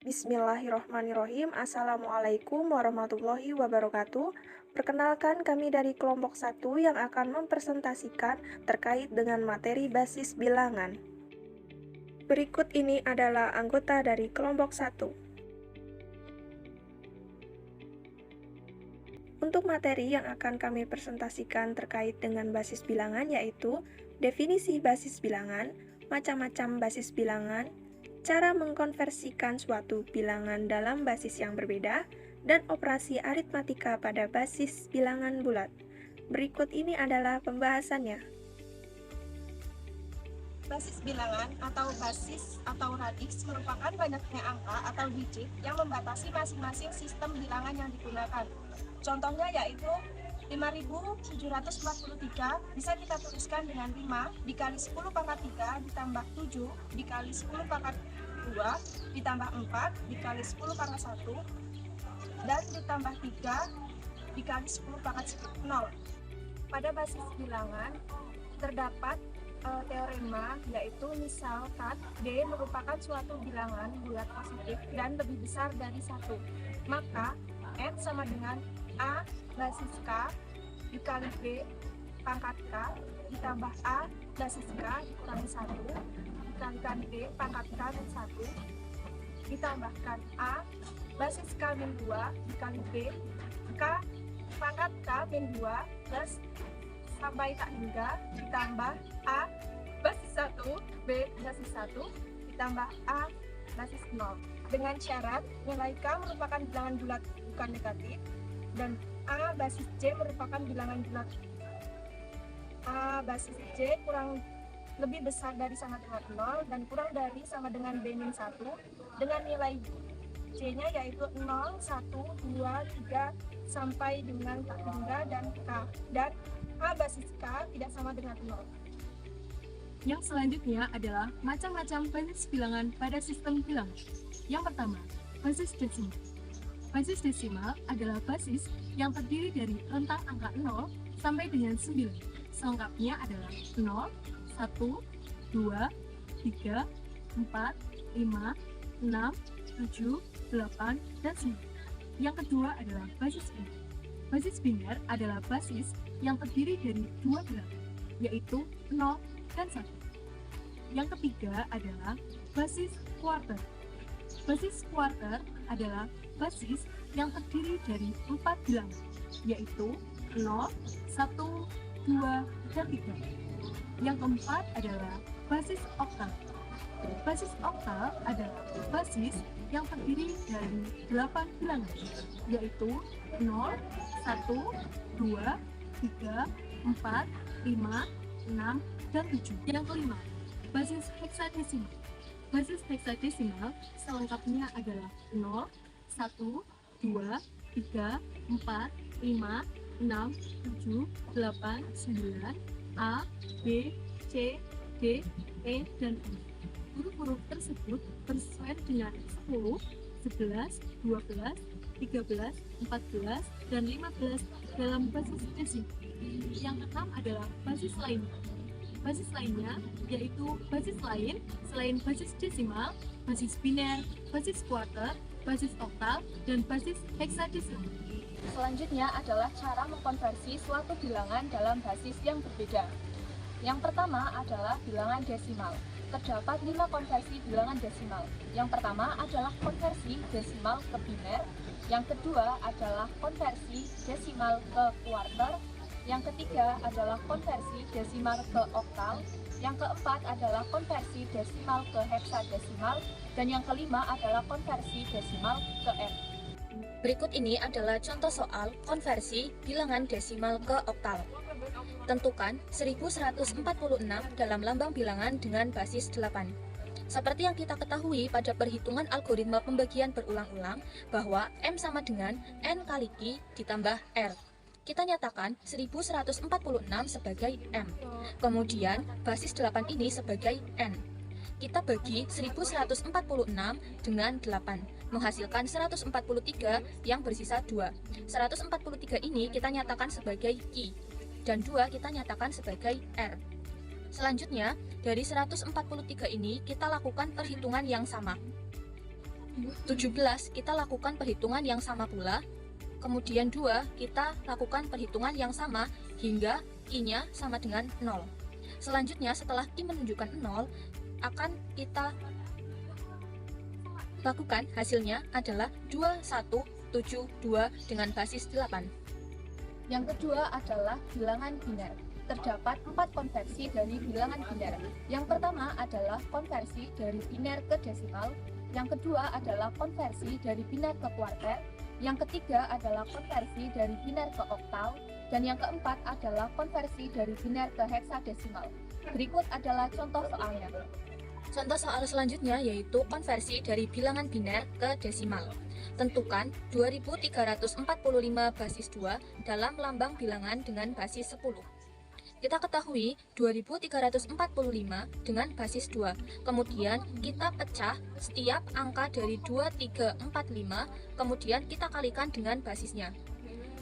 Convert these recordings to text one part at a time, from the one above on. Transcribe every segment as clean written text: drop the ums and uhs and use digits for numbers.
Bismillahirrohmanirrohim. Assalamualaikum warahmatullahi wabarakatuh. Perkenalkan, kami dari kelompok 1 yang akan mempresentasikan terkait dengan materi basis bilangan. Berikut ini adalah anggota dari kelompok 1. Untuk materi yang akan kami presentasikan terkait dengan basis bilangan yaitu definisi basis bilangan, macam-macam basis bilangan, cara mengkonversikan suatu bilangan dalam basis yang berbeda, dan operasi aritmatika pada basis bilangan bulat. Berikut ini adalah pembahasannya. Basis bilangan atau basis atau radix merupakan banyaknya angka atau digit yang membatasi masing-masing sistem bilangan yang digunakan. Contohnya yaitu 5743 bisa kita tuliskan dengan 5 dikali 10 pangkat 3 ditambah 7 dikali 10 pangkat 2 ditambah 4 dikali 10 pangkat 1 dan ditambah 3 dikali 10 pangkat 0. Pada basis bilangan terdapat teorema, yaitu misalkan D merupakan suatu bilangan bulat positif dan lebih besar dari 1, maka N sama dengan A basis K dikali B pangkat K ditambah A basis K dikurangi 1 dikalikan B pangkat K min 1 ditambahkan A basis K min 2 dikali B K pangkat K min 2 plus sampai tak hingga ditambah A basis 1 B basis 1 ditambah A basis 0 dengan syarat nilai K merupakan bilangan bulat bukan negatif dan A basis J merupakan bilangan bulat. A basis J kurang lebih besar dari sama dengan 0 dan kurang dari sama dengan B min 1 dengan nilai J nya yaitu 0, 1, 2, 3 sampai dengan tak hingga dan K, dan A basis K tidak sama dengan 0. Yang selanjutnya adalah macam-macam basis bilangan pada sistem bilangan. Yang pertama, basis desimal. Basis desimal adalah basis yang terdiri dari rentang angka 0 sampai dengan 9. Selengkapnya adalah 0, 1, 2, 3, 4, 5, 6, 7, 8, dan 9. Yang kedua adalah basis biner. Basis biner adalah basis yang terdiri dari dua bilangan, yaitu 0 dan 1. Yang ketiga adalah basis kuarter. Basis kuarter adalah basis yang terdiri dari 4 bilangan, yaitu 0, 1, 2, dan 3. Yang keempat adalah basis oktal. Basis oktal adalah basis yang terdiri dari 8 bilangan, yaitu 0, 1, 2, 3, 4, 5, 6, dan 7. Yang kelima, basis heksadesimal. Basis heksadesimal selengkapnya adalah 0, 1, 2, 3, 4, 5, 6, 7, 8, 9, A, B, C, D, E, dan E. Huruf-huruf tersebut bersesuaian dengan 10, 11, 12, 13, 14, dan 15 dalam basis desimal. Yang keenam adalah basis lainnya. Basis lainnya yaitu basis lain selain basis desimal, basis biner, basis kuarter, basis oktal, dan basis heksadesimal. Selanjutnya adalah cara mengkonversi suatu bilangan dalam basis yang berbeda. Yang pertama adalah bilangan desimal. Terdapat 5 konversi bilangan desimal. Yang pertama adalah konversi desimal ke biner. Yang kedua adalah konversi desimal ke kuarter. Yang ketiga adalah konversi desimal ke oktal. Yang keempat adalah konversi desimal ke heksadesimal. Dan yang kelima adalah konversi desimal ke N. Berikut ini adalah contoh soal konversi bilangan desimal ke oktal. Tentukan 1146 dalam lambang bilangan dengan basis 8. Seperti yang kita ketahui pada perhitungan algoritma pembagian berulang-ulang bahwa M sama dengan N kali Q ditambah R. Kita nyatakan 1146 sebagai M. Kemudian basis 8 ini sebagai N. Kita bagi 1146 dengan 8, menghasilkan 143 yang bersisa 2. 143 ini kita nyatakan sebagai Q, dan 2 kita nyatakan sebagai R. Selanjutnya, dari 143 ini kita lakukan perhitungan yang sama. 17 kita lakukan perhitungan yang sama pula. Kemudian 2 kita lakukan perhitungan yang sama hingga I-nya sama dengan 0. Selanjutnya setelah I menunjukkan 0, akan kita lakukan hasilnya adalah 2172 dengan basis 8. Yang kedua adalah bilangan biner. Terdapat 4 konversi dari bilangan biner. Yang pertama adalah konversi dari biner ke desimal. Yang kedua adalah konversi dari biner ke kuarter. Yang ketiga adalah konversi dari biner ke oktal. Dan yang keempat adalah konversi dari biner ke heksadesimal. Berikut adalah contoh soalnya. Contoh soal selanjutnya yaitu konversi dari bilangan biner ke desimal. Tentukan 2345 basis 2 dalam lambang bilangan dengan basis 10. Kita ketahui 2345 dengan basis 2. Kemudian kita pecah setiap angka dari 2, 3, 4, 5. Kemudian kita kalikan dengan basisnya.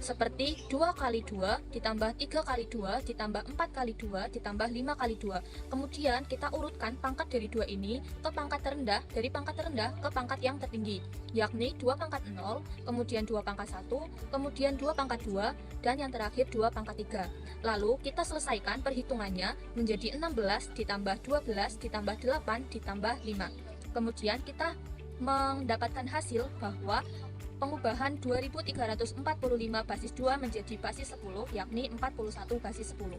Seperti 2 kali 2 ditambah 3 kali 2 ditambah 4 kali 2 ditambah 5 kali 2. Kemudian kita urutkan pangkat dari 2 ini ke pangkat terendah, dari pangkat terendah ke pangkat yang tertinggi, yakni 2 pangkat 0, kemudian 2 pangkat 1, kemudian 2 pangkat 2, dan yang terakhir 2 pangkat 3. Lalu kita selesaikan perhitungannya menjadi 16 ditambah 12 ditambah 8 ditambah 5. Kemudian kita mendapatkan hasil bahwa pengubahan 2345 basis 2 menjadi basis 10, yakni 41 basis 10.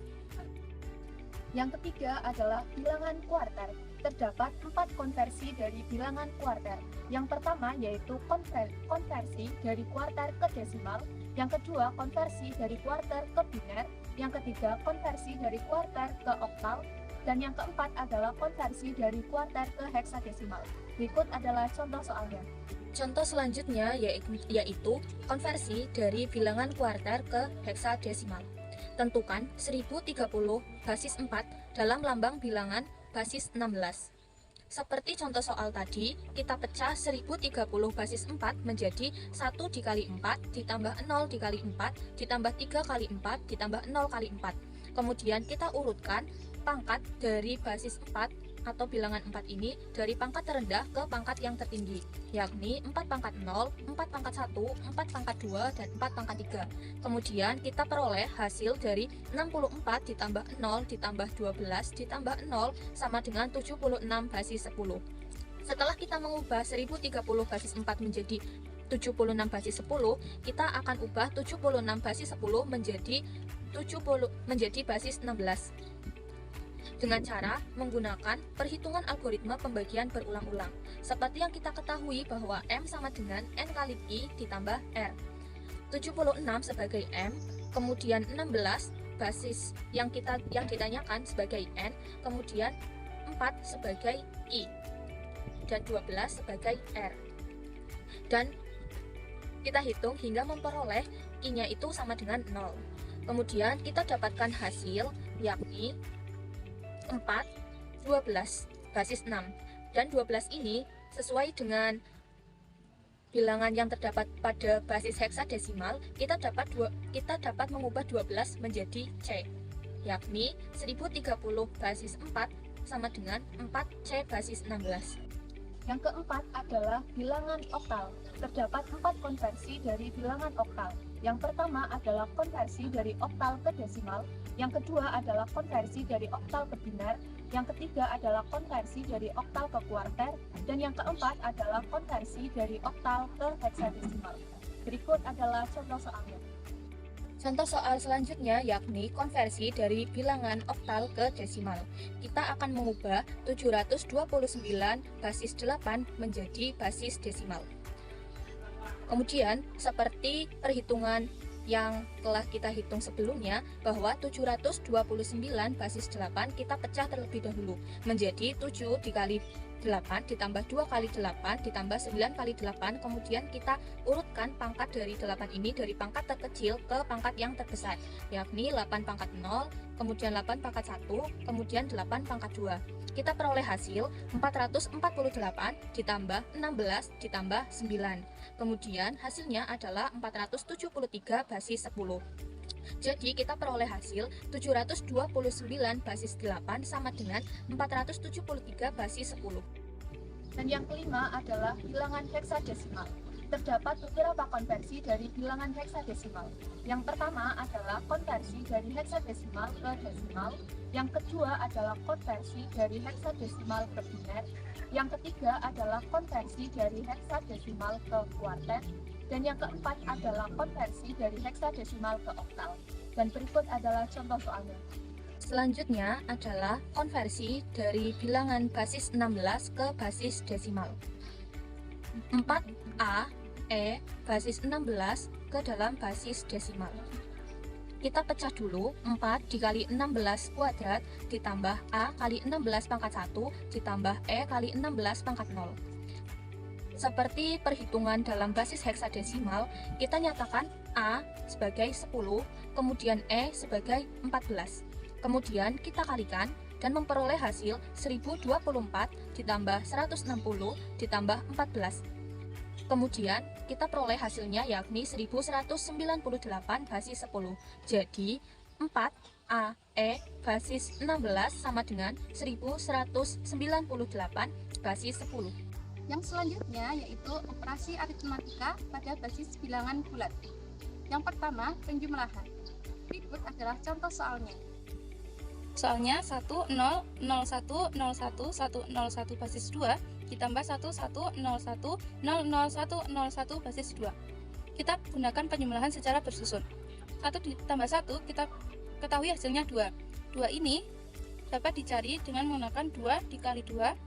Yang ketiga adalah bilangan kuarter. Terdapat 4 konversi dari bilangan kuarter. Yang pertama yaitu konversi dari kuarter ke desimal. Yang kedua konversi dari kuarter ke biner. Yang ketiga konversi dari kuarter ke oktal. Dan yang keempat adalah konversi dari kuarter ke heksadesimal. Berikut adalah contoh soalnya. Contoh selanjutnya yaitu konversi dari bilangan kuarter ke heksadesimal. Tentukan 1030 basis 4 dalam lambang bilangan basis 16. Seperti contoh soal tadi, kita pecah 1030 basis 4 menjadi 1 dikali 4 ditambah 0 dikali 4 ditambah 3 kali 4 ditambah 0 kali 4. Kemudian kita urutkan pangkat dari basis 4 atau bilangan 4 ini dari pangkat terendah ke pangkat yang tertinggi, yakni 4 pangkat 0, 4 pangkat 1, 4 pangkat 2, dan 4 pangkat 3. Kemudian kita peroleh hasil dari 64 ditambah 0 ditambah 12 ditambah 0 sama dengan 76 basis 10. Setelah kita mengubah 1030 basis 4 menjadi 76 basis 10, kita akan ubah 76 basis 10 menjadi basis 16. Dengan cara menggunakan perhitungan algoritma pembagian berulang-ulang. Seperti yang kita ketahui bahwa M sama dengan N kali I ditambah R. 76 sebagai M, kemudian 16 basis yang ditanyakan sebagai N, kemudian 4 sebagai I, dan 12 sebagai R. Dan kita hitung hingga memperoleh I-nya itu sama dengan 0. Kemudian kita dapatkan hasil yakni 4, 12, basis 6. Dan 12 ini sesuai dengan bilangan yang terdapat pada basis heksadesimal, kita dapat mengubah 12 menjadi C, yakni 1030 basis 4 sama dengan 4C basis 16. Yang keempat adalah bilangan oktal. Terdapat 4 konversi dari bilangan oktal. Yang pertama adalah konversi dari oktal ke desimal. Yang kedua adalah konversi dari oktal ke biner. Yang ketiga adalah konversi dari oktal ke kuarter. Dan yang keempat adalah konversi dari oktal ke heksadesimal. Berikut adalah contoh soalnya. Contoh soal selanjutnya yakni konversi dari bilangan oktal ke desimal. Kita akan mengubah 729 basis 8 menjadi basis desimal. Kemudian, seperti perhitungan yang telah kita hitung sebelumnya, bahwa 729 basis 8 kita pecah terlebih dahulu menjadi 7 dikali 8 ditambah 2 kali 8 ditambah 9 kali 8. Kemudian kita urutkan pangkat dari 8 ini dari pangkat terkecil ke pangkat yang terbesar, yakni 8 pangkat 0, kemudian 8 pangkat 1, kemudian 8 pangkat 2. Kita peroleh hasil 448 ditambah 16 ditambah 9. Kemudian hasilnya adalah 473 basis 10. Jadi kita peroleh hasil 729 basis 8 sama dengan 473 basis 10. Dan yang kelima adalah bilangan heksadesimal. Terdapat beberapa konversi dari bilangan heksadesimal. Yang pertama adalah konversi dari heksadesimal ke desimal. Yang kedua adalah konversi dari heksadesimal ke biner. Yang ketiga adalah konversi dari heksadesimal ke kuartet. Dan yang keempat adalah konversi dari heksadesimal ke oktal. Dan berikut adalah contoh soalnya. Selanjutnya adalah konversi dari bilangan basis 16 ke basis desimal. 4A, E, basis 16 ke dalam basis desimal. Kita pecah dulu, 4 dikali 16 kuadrat ditambah A kali 16 pangkat 1 ditambah E kali 16 pangkat 0. Seperti perhitungan dalam basis heksadesimal, kita nyatakan A sebagai 10, kemudian E sebagai 14. Kemudian kita kalikan dan memperoleh hasil 1024 ditambah 160 ditambah 14. Kemudian kita peroleh hasilnya yakni 1198 basis 10. Jadi 4AE basis 16 sama dengan 1198 basis 10. Yang selanjutnya yaitu operasi aritmatika pada basis bilangan bulat. Yang pertama, penjumlahan. Berikut adalah contoh soalnya. Soalnya 1, 0, 0, 1, 0, 1, 1, 0, 1 basis 2 ditambah 1, 1, 0, 1, 0, 0, 1, 0, 1 basis 2. Kita gunakan penjumlahan secara bersusun. 1 ditambah 1, kita ketahui hasilnya 2. 2 ini dapat dicari dengan menggunakan 2 dikali 2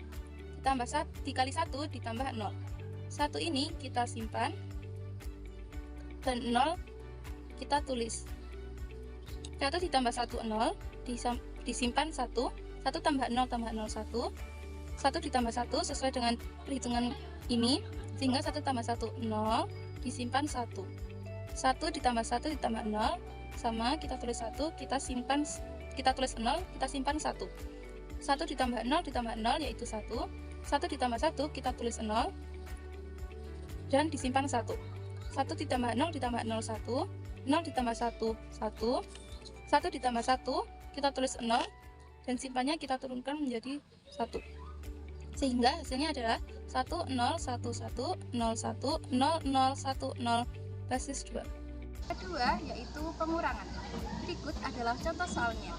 ditambah 1 dikali 1 ditambah 0. 1 ini kita simpan dan 0 kita tulis. 1 ditambah 1, 0, disimpan 1, 1 tambah 0 tambah 0, 1. 1 ditambah 1 sesuai dengan perhitungan ini, sehingga 1 tambah 1, 0, disimpan 1. 1 ditambah 1 ditambah 0, sama, kita tulis 1, kita tulis 0, kita simpan 1. 1 ditambah 0 ditambah 0 yaitu 1. 1 ditambah 1 kita tulis 0 dan disimpan 1. 1 ditambah 0 ditambah 0, 1. 0 ditambah 1, 1. 1 ditambah 1 kita tulis 0 dan simpannya kita turunkan menjadi 1. Sehingga hasilnya adalah 1, 0, 1, 1, 0, 1, 0, 0, 1, 0 basis 2. Kedua yaitu pengurangan. Berikut adalah contoh soalnya.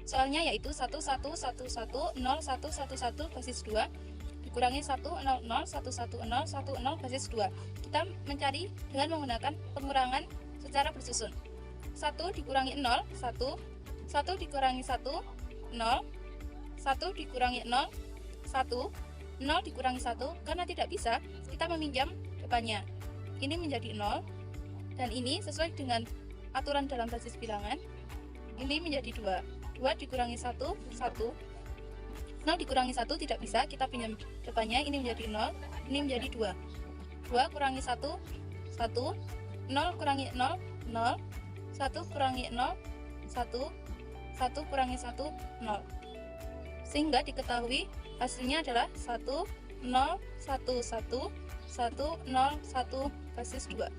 Soalnya yaitu 1, 1, 1, 1, 0, 1, 1, 1 basis 2 dikurangi 1, 0, 0, 1, 1, 0, 1, 0 basis 2. Kita mencari dengan menggunakan pengurangan secara bersusun. 1 dikurangi 0, 1. 1 dikurangi 1, 0. 1 dikurangi 0, 1. 0 dikurangi 1, karena tidak bisa, kita meminjam depannya. Ini menjadi 0, dan ini sesuai dengan aturan dalam basis bilangan, ini menjadi 2. 2 dikurangi 1, 1. 0 dikurangi 1 tidak bisa, kita pinjam depannya, ini menjadi 0, ini menjadi 2. 2 kurangi 1, 1. 0 kurangi 0, 0. 1 kurangi 0, 1. 1 kurangi 1, 0. Sehingga diketahui hasilnya adalah 1, 0, 1, 1, 1, 0, 1 basis 2.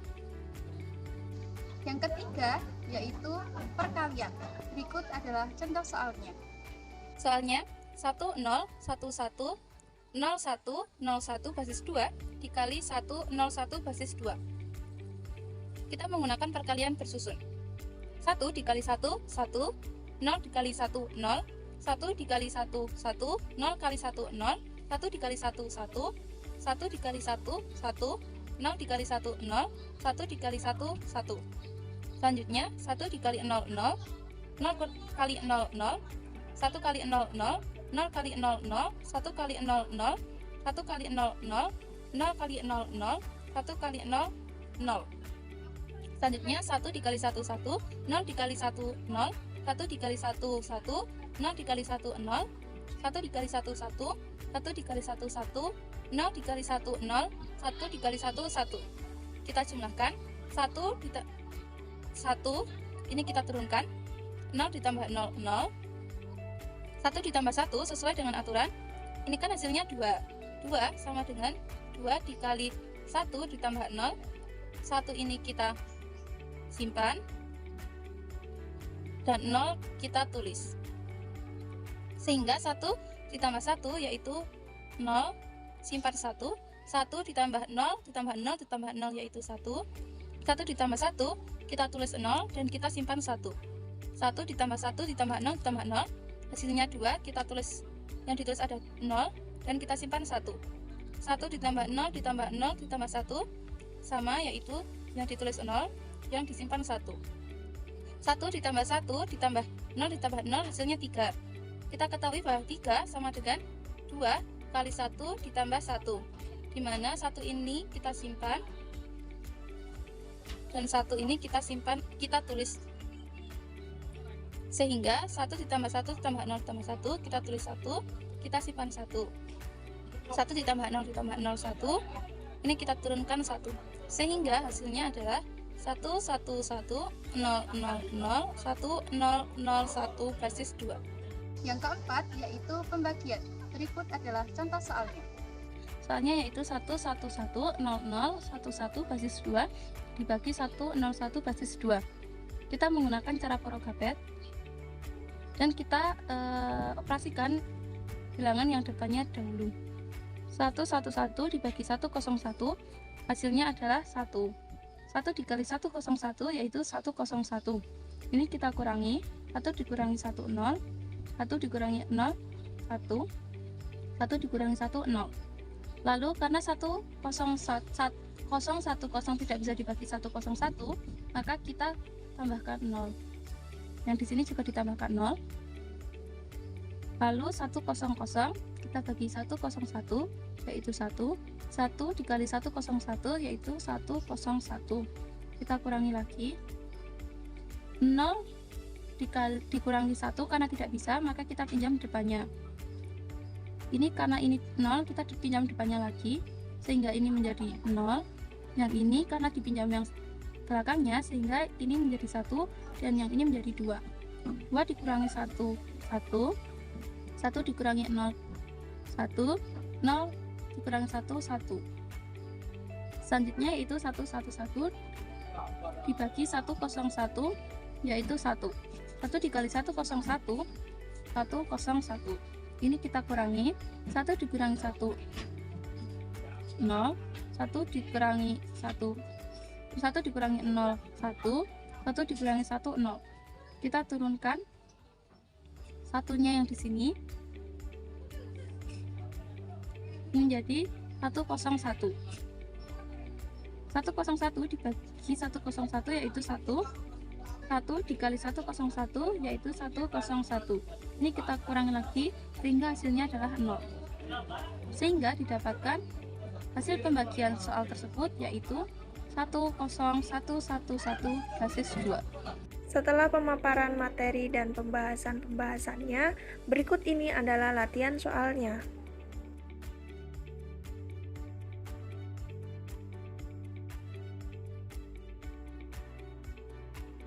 Yang ketiga yaitu perkalian. Berikut adalah contoh soalnya. Soalnya 1, 0, 1, 1, 0, 1, 0, 1 basis 2 dikali 1, 0, 1 basis 2. Kita menggunakan perkalian bersusun. 1 dikali 1, 1. 0 dikali 1, 0. 1 dikali 1, 1. 0 kali 1, 0. 1 dikali 1, 1. 1 dikali 1, 1. 0 dikali 1, 0. 1 dikali 1, 1. Selanjutnya 1 dikali 0, 0. 0 kali 0, 0. 1 kali 0, 0. 0 kali 0, 0. 1 kali 0, 0. 1 kali 0, 0. 0 kali 0, 0. 1 kali 0, 0. Selanjutnya 1 dikali 1, 1. 0 dikali 1, 0. 1 dikali 1, 1. 0 dikali 1, 0. 1 dikali 1, 1. 1 dikali 1, 1. 0 dikali 1, 0. 1 dikali 1, 1. Kita jumlahkan. 1 ini kita turunkan. 0 ditambah 0, 0. 1 ditambah 1 sesuai dengan aturan. Ini kan hasilnya 2. 2 sama dengan 2 dikali 1 ditambah 0. 1 ini kita simpan dan 0 kita tulis. Sehingga 1 ditambah 1 yaitu 0, simpan 1, 1 ditambah 0, ditambah 0, ditambah 0 yaitu 1, 1 ditambah 1, kita tulis 0 dan kita simpan 1, 1 ditambah 1, ditambah 0, ditambah 0, hasilnya 2, kita tulis, yang ditulis ada 0 dan kita simpan 1, 1 ditambah 0, ditambah 0, ditambah 1, sama yaitu yang ditulis 0, yang disimpan 1, 1 ditambah 1, ditambah 0, ditambah 0, hasilnya 3. Kita ketahui bahwa 3 sama dengan 2 kali 1 ditambah 1, dimana 1 ini kita simpan dan 1 ini kita simpan, kita tulis, sehingga 1 ditambah 1 ditambah 0 ditambah 1, kita tulis 1, kita simpan 1, 1 ditambah 0 ditambah 0, 1, ini kita turunkan 1, sehingga hasilnya adalah 1, 1, 1, 0, 0, 0, 1, 0, 0, 1 basis 2. Yang keempat yaitu pembagian. Berikut adalah contoh soalnya. Soalnya yaitu 1, 1, 1, 0, 0, 1, 1 basis 2 dibagi 1, 0, 1 basis 2. Kita menggunakan cara Porogapet dan kita operasikan bilangan yang depannya dahulu. 1, 1, 1 dibagi 1, 0, 1, hasilnya adalah 1. 1 dikali 1, 0, 1 yaitu 1, 0, 1. Ini kita kurangi, 1 dikurangi 1, 0, 1 dikurangi 0, 1, 1 dikurangi 1, 0. Lalu karena 1, 0, 1, 0 tidak bisa dibagi 1, 0, 1, maka kita tambahkan 0. Yang di sini juga ditambahkan 0. Lalu 1, 0, 0 kita bagi 1, 0, 1 yaitu 1. 1 dikali 1, 0, 1 yaitu 1, 0, 1. Kita kurangi lagi. 0 dikurangi 1 karena tidak bisa, maka kita pinjam depannya. Ini karena ini 0, kita pinjam depannya lagi, sehingga ini menjadi 0. Yang ini karena dipinjam yang belakangnya, sehingga ini menjadi 1, dan yang ini menjadi 2. 2 dikurangi 1, 1. 1 dikurangi 0, 1. 0 dikurangi 1, 1. Selanjutnya yaitu 1, 1, 1 dibagi 1, 0, 1 yaitu 1. 1 dikali 1, 0, 1, 1, 0, 1. Ini kita kurangi, 1 dikurangi 1, 0, 1 dikurangi 1, 1 dikurangi 0, 1, 1 dikurangi 1, 0. Kita turunkan satunya yang di sini menjadi 1, 0, 1. 1, 0, 1 dibagi 1, 0, 1 yaitu 1. 1 dikali 1, 0, 1 yaitu 1, 0, 1. Ini kita kurangi lagi sehingga hasilnya adalah 0. Sehingga didapatkan hasil pembagian soal tersebut yaitu 1, 0, 1, 1, 1 basis 2. Setelah pemaparan materi dan pembahasan-pembahasannya, berikut ini adalah latihan soalnya.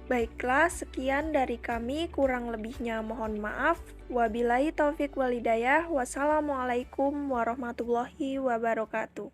Baiklah, sekian dari kami, kurang lebihnya mohon maaf. Wabillahi taufik walhidayah. Wassalamualaikum warahmatullahi wabarakatuh.